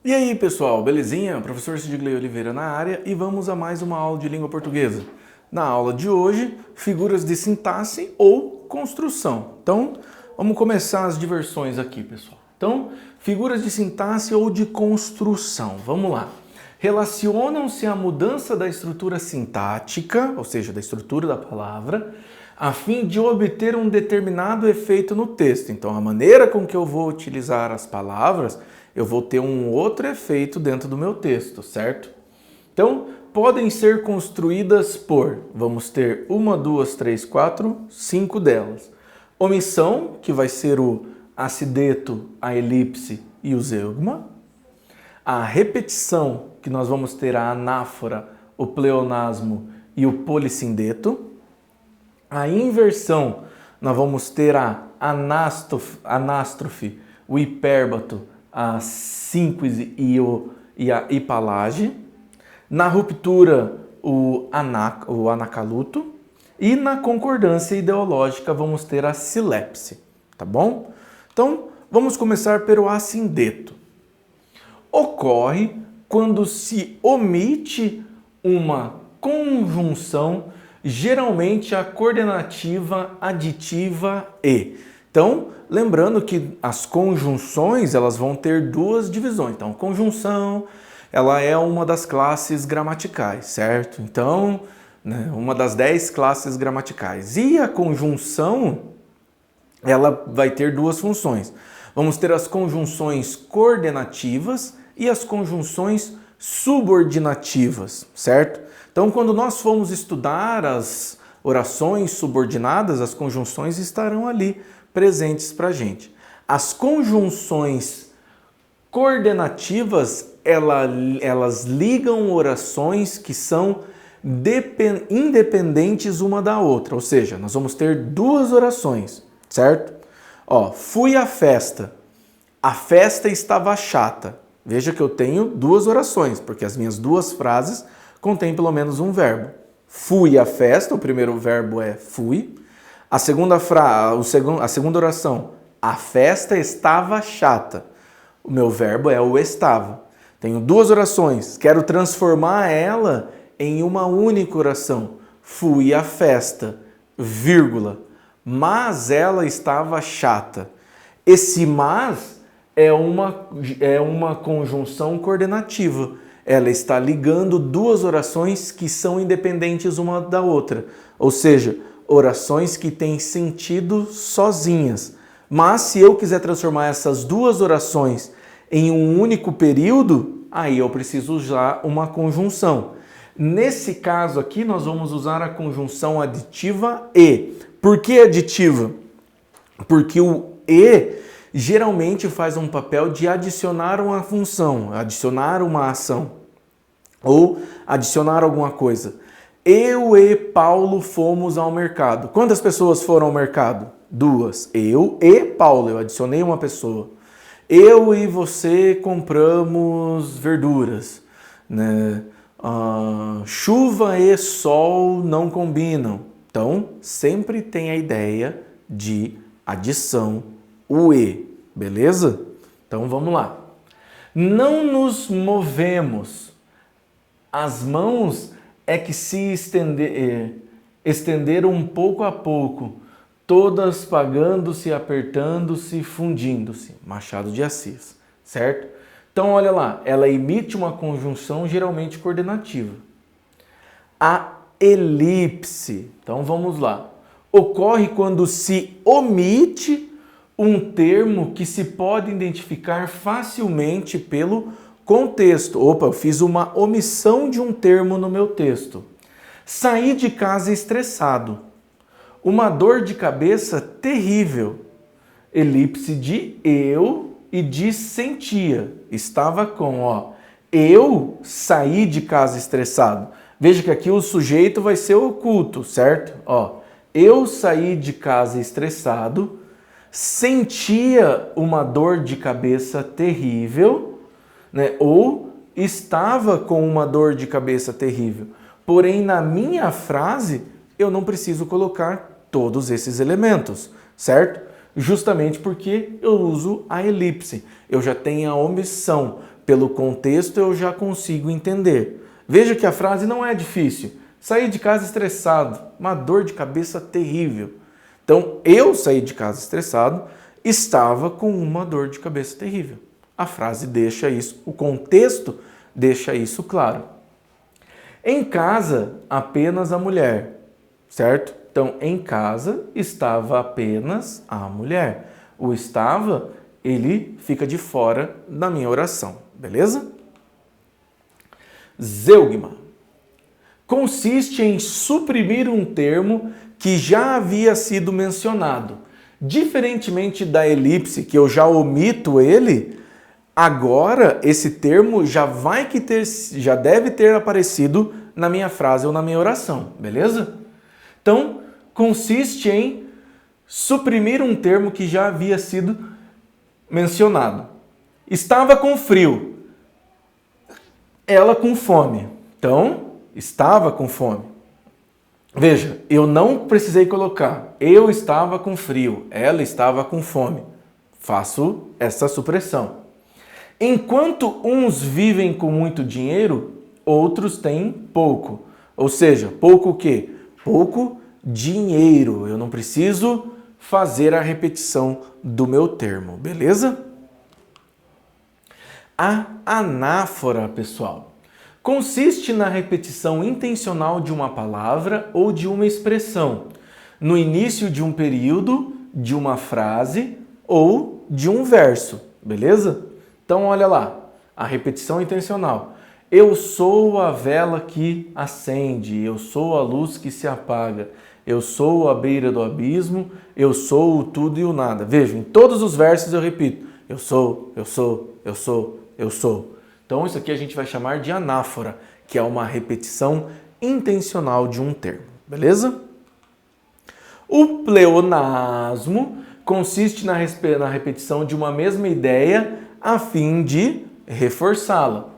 E aí, pessoal, belezinha? Professor Sidgley Oliveira na área e vamos a mais uma aula de língua portuguesa. Na aula de hoje, figuras de sintaxe ou construção. Então, vamos começar as diversões aqui, pessoal. Então, figuras de sintaxe ou de construção. Vamos lá. Relacionam-se à mudança da estrutura sintática, ou seja, da estrutura da palavra, a fim de obter um determinado efeito no texto. Então, a maneira com que eu vou utilizar as palavras, eu vou ter um outro efeito dentro do meu texto, certo? Então, podem ser construídas por, vamos ter uma, duas, três, quatro, cinco delas. Omissão, que vai ser o acideto, a elipse e o zeugma. A repetição, que nós vamos ter a anáfora, o pleonasmo e o polissindeto. A inversão, nós vamos ter a anástrofe, o hipérbato, a sínquise e a hipalage. Na ruptura, o anacaluto. E na concordância ideológica, vamos ter a silepse, tá bom? Então, vamos começar pelo assindeto. Ocorre quando se omite uma conjunção, geralmente a coordenativa, aditiva e. Então, lembrando que as conjunções, elas vão ter duas divisões. Então, conjunção, ela é uma das classes gramaticais, certo? Então, uma das 10 classes gramaticais. E a conjunção, ela vai ter duas funções. Vamos ter as conjunções coordenativas e as conjunções subordinativas, certo? Então, quando nós formos estudar as orações subordinadas, as conjunções estarão ali presentes para a gente. As conjunções coordenativas, elas ligam orações que são independentes uma da outra, ou seja, nós vamos ter duas orações, certo? Ó, fui à festa, a festa estava chata. Veja que eu tenho duas orações, porque as minhas duas frases contêm pelo menos um verbo. Fui à festa, o primeiro verbo é fui. A segunda oração, a festa estava chata. O meu verbo é o estava. Tenho duas orações, quero transformar ela em uma única oração. Fui à festa, vírgula, mas ela estava chata. Esse mas é uma conjunção coordenativa. Ela está ligando duas orações que são independentes uma da outra. Ou seja, orações que têm sentido sozinhas. Mas se eu quiser transformar essas duas orações em um único período, aí eu preciso usar uma conjunção. Nesse caso aqui, nós vamos usar a conjunção aditiva e. Por que aditiva? Porque o e geralmente faz um papel de adicionar uma função, adicionar uma ação ou adicionar alguma coisa. Eu e Paulo fomos ao mercado. Quantas pessoas foram ao mercado? Duas. Eu e Paulo, eu adicionei uma pessoa. Eu e você compramos verduras, né? Chuva e sol não combinam. Então, sempre tem a ideia de adição, o e, beleza? Então, vamos lá. Não nos movemos. As mãos é que se estenderam pouco a pouco, todas pagando-se, apertando-se, fundindo-se. Machado de Assis, certo? Então, olha lá, ela emite uma conjunção geralmente coordenativa. A elipse, então vamos lá, ocorre quando se omite um termo que se pode identificar facilmente pelo contexto. Opa, eu fiz uma omissão de um termo no meu texto. Saí de casa estressado. Uma dor de cabeça terrível. Elipse de eu e de sentia. Estava com, ó, eu saí de casa estressado. Veja que aqui o sujeito vai ser oculto, certo? Ó, eu saí de casa estressado, sentia uma dor de cabeça terrível, né? Ou estava com uma dor de cabeça terrível. Porém, na minha frase, eu não preciso colocar todos esses elementos, certo? Justamente porque eu uso a elipse. Eu já tenho a omissão. pelo contexto eu já consigo entender. Veja que a frase não é difícil. Saí de casa estressado, uma dor de cabeça terrível. Então, eu saí de casa estressado, estava com uma dor de cabeça terrível. A frase deixa isso, o contexto deixa isso claro. Em casa, apenas a mulher, certo? Então, em casa estava apenas a mulher. O estava, ele fica de fora da minha oração, beleza? Zeugma. Consiste em suprimir um termo que já havia sido mencionado. Diferentemente da elipse, que eu já omito ele, agora esse termo já deve ter aparecido na minha frase ou na minha oração, beleza? Então, consiste em suprimir um termo que já havia sido mencionado. Estava com frio, ela com fome. Então, estava com fome. Veja, eu não precisei colocar eu estava com frio, ela estava com fome. Faço essa supressão. Enquanto uns vivem com muito dinheiro, outros têm pouco. Ou seja, pouco o quê? Pouco dinheiro. Eu não preciso fazer a repetição do meu termo, beleza? A anáfora, pessoal, consiste na repetição intencional de uma palavra ou de uma expressão, no início de um período, de uma frase ou de um verso, beleza? Então, olha lá, a repetição intencional. Eu sou a vela que acende, eu sou a luz que se apaga, eu sou a beira do abismo, eu sou o tudo e o nada. Veja, em todos os versos eu repito, eu sou, eu sou, eu sou, eu sou. Então, isso aqui a gente vai chamar de anáfora, que é uma repetição intencional de um termo, beleza? O pleonasmo consiste na repetição de uma mesma ideia a fim de reforçá-la.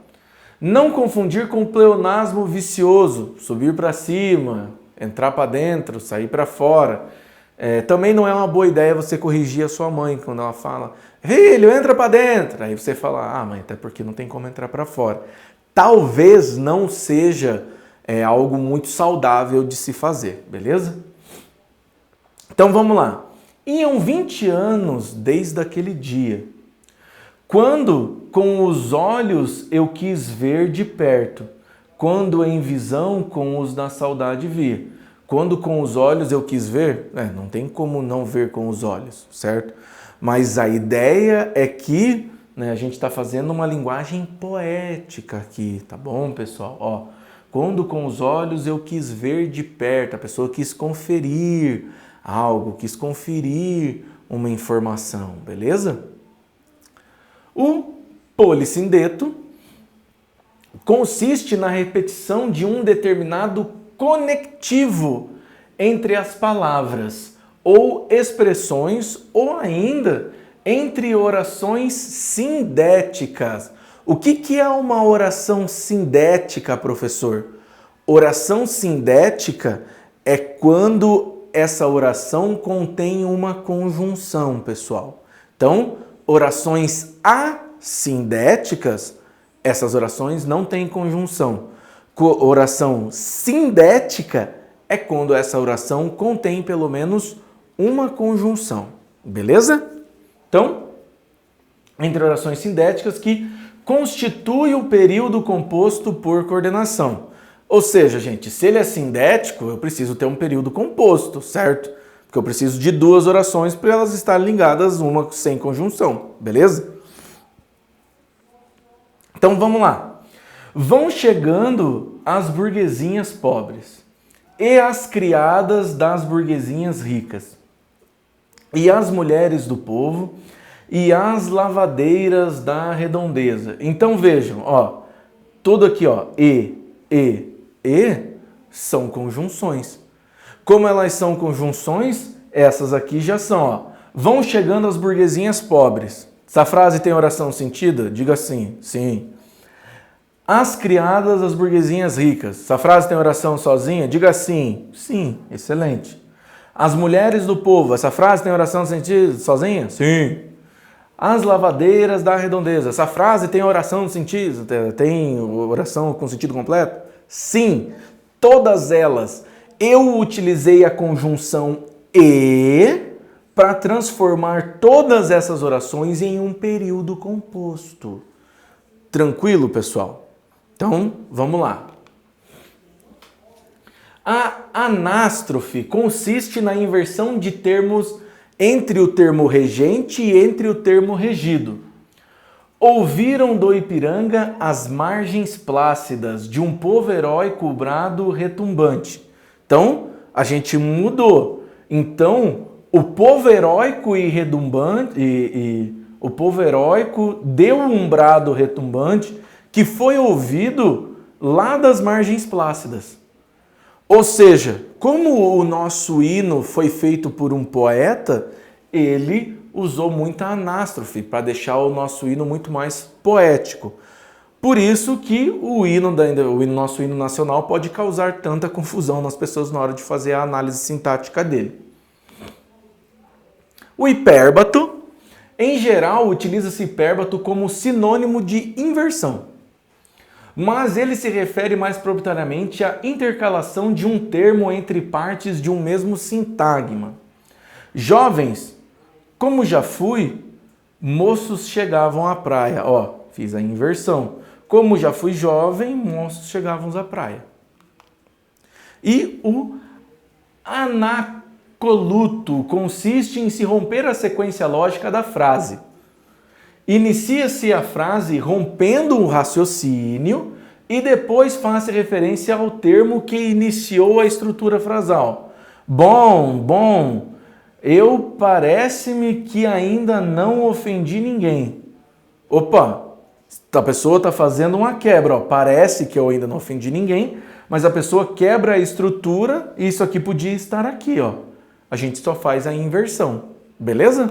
Não confundir com o pleonasmo vicioso, subir para cima, entrar para dentro, sair para fora. Também não é uma boa ideia você corrigir a sua mãe quando ela fala, filho, entra para dentro. Aí você fala, mãe, até porque não tem como entrar para fora. Talvez não seja algo muito saudável de se fazer, beleza? Então vamos lá. Iam 20 anos desde aquele dia, quando com os olhos eu quis ver de perto, quando em visão com os da saudade via. Quando com os olhos eu quis ver, não tem como não ver com os olhos, certo? Mas a ideia é que a gente está fazendo uma linguagem poética aqui, tá bom, pessoal? Quando com os olhos eu quis ver de perto, a pessoa quis conferir algo, quis conferir uma informação, beleza? O polissindeto consiste na repetição de um determinado conectivo entre as palavras ou expressões ou ainda entre orações sindéticas. O que é uma oração sindética, professor? Oração sindética é quando essa oração contém uma conjunção, pessoal. Então, orações assindéticas, essas orações não têm conjunção. Oração sindética é quando essa oração contém pelo menos uma conjunção, beleza? Então, entre orações sindéticas que constitui o período composto por coordenação. Ou seja, gente, se ele é sindético, eu preciso ter um período composto, certo? Porque eu preciso de duas orações para elas estarem ligadas, uma sem conjunção, beleza? Então vamos lá. Vão chegando as burguesinhas pobres e as criadas das burguesinhas ricas, e as mulheres do povo, e as lavadeiras da redondeza. Então vejam, tudo aqui, e são conjunções. Como elas são conjunções, essas aqui já são, vão chegando as burguesinhas pobres. Essa frase tem oração sentida? Diga sim, sim. As criadas das burguesinhas ricas. Essa frase tem oração sozinha? Diga sim, sim, excelente. As mulheres do povo. Essa frase tem oração sentida sozinha? Sim. as lavadeiras da redondeza. Essa frase tem oração no sentido, tem oração com sentido completo? Sim, todas elas. Eu utilizei a conjunção e para transformar todas essas orações em um período composto. Tranquilo, pessoal? Então, vamos lá. A anástrofe consiste na inversão de termos entre o termo regente e entre o termo regido. Ouviram do Ipiranga as margens plácidas de um povo heróico brado retumbante. Então, a gente mudou. Então, o povo heróico e retumbante, o povo heróico deu um brado retumbante que foi ouvido lá das margens plácidas. Ou seja, como o nosso hino foi feito por um poeta, ele usou muita anástrofe para deixar o nosso hino muito mais poético. Por isso que nosso hino nacional pode causar tanta confusão nas pessoas na hora de fazer a análise sintática dele. O hipérbato, em geral, utiliza-se hipérbato como sinônimo de inversão. Mas ele se refere mais propriamente à intercalação de um termo entre partes de um mesmo sintagma. Jovens, como já fui, moços chegavam à praia. Ó, fiz a inversão. Como já fui jovem, moços chegavam à praia. E o anacoluto consiste em se romper a sequência lógica da frase. Inicia-se a frase rompendo um raciocínio e depois faz referência ao termo que iniciou a estrutura frasal. Bom, eu parece-me que ainda não ofendi ninguém. Opa, a pessoa está fazendo uma quebra. Ó. Parece que eu ainda não ofendi ninguém, mas a pessoa quebra a estrutura e isso aqui podia estar aqui. Ó. A gente só faz a inversão, beleza?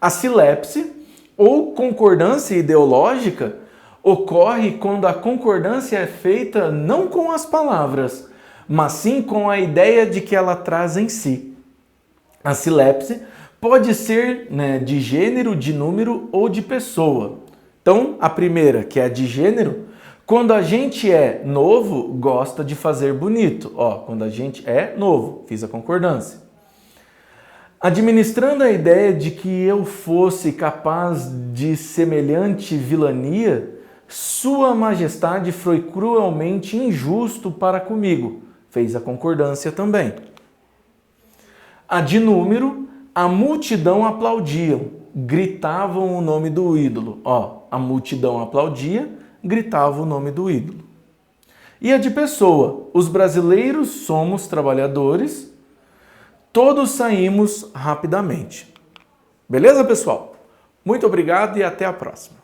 A silepse, ou concordância ideológica, ocorre quando a concordância é feita não com as palavras, mas sim com a ideia de que ela traz em si. A silepse pode ser de gênero, de número ou de pessoa. Então, a primeira, que é a de gênero, quando a gente é novo, gosta de fazer bonito. Ó, quando a gente é novo, fiz a concordância. Administrando a ideia de que eu fosse capaz de semelhante vilania, Sua Majestade foi cruelmente injusto para comigo. Fez a concordância também. A de número, a multidão aplaudiam, gritavam o nome do ídolo. Ó, a multidão aplaudia, gritava o nome do ídolo. E a de pessoa, os brasileiros somos trabalhadores, todos saímos rapidamente. Beleza, pessoal? Muito obrigado e até a próxima.